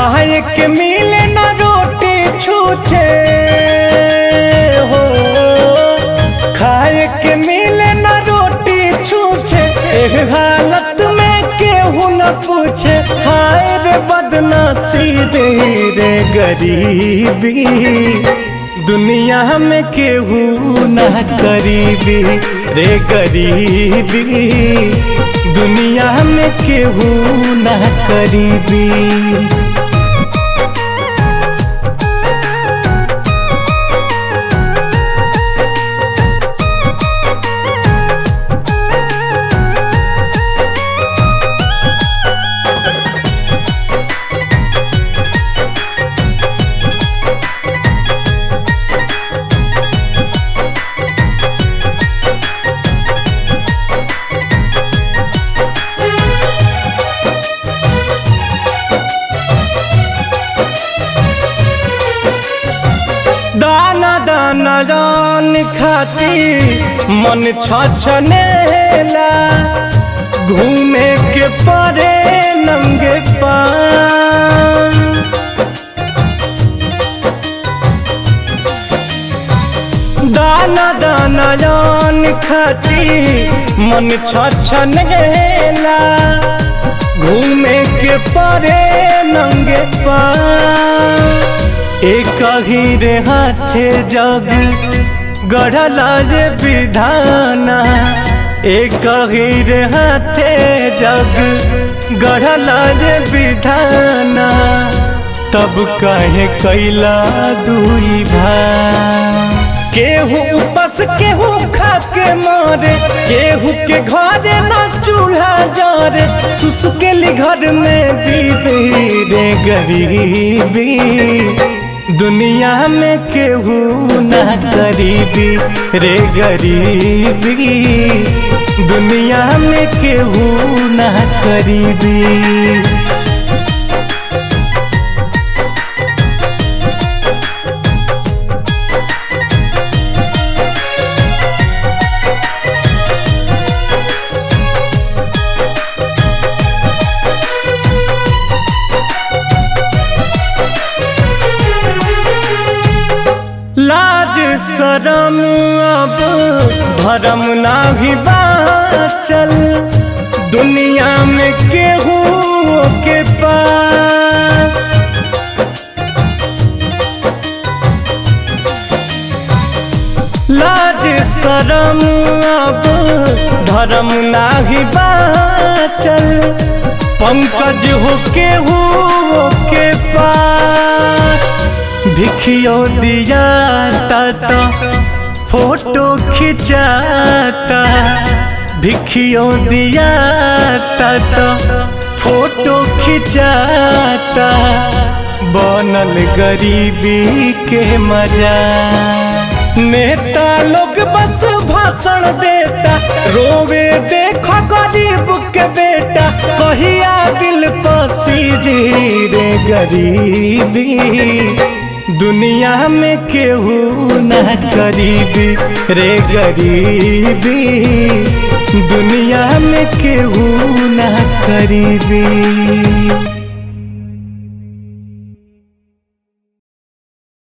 खाए के मिले ना रोटी छूछे हो, खाए के मिले ना रोटी छूछे, एक हालत में केहू न पूछे। हाय रे बदनसीबी रे गरीबी, दुनिया में केहू ना करीबी रे गरीबी, दुनिया में केहू ना करीबी। दाना दाना जान खाती मन छछनेला, घूमे के परे नंगे पाँव। दाना दाना जान खाती मन छछनेला, घूमे के परे नंगे पाँव। एक ही रे हाथे जग गढ़ला जे विधाना, एक ही रे हाथे जग गढ़ला जे विधाना, तब कहे कैला दुई भाई। केहू उपास केहू खा के मारे, केहू के घरे ना चूल्हा जरे, सुसुकेली घर में बीबी रे गरीबी, दुनिया में केहू ना करीबी रे गरीबी, दुनिया में केहू ना करीबी। लाज शरम अब भरम नाही बाचल, दुनिया में केहू के पास। लाज शरम अब धर्म नाही बाचल, पंकज हो केहू के पास। भिखियो दिया ता फोटो खिंचाता, भिखियो दिया ता फोटो खिंचाता, बनल गरीबी के मजा। नेता लोग बस भाषण देता, रोवे देखो गरीब के बेटा, कहिया दिल पसीजी रे गरीबी, दुनिया में केहू ना करीबी रे गरीबी, दुनिया में केहू ना करीबी।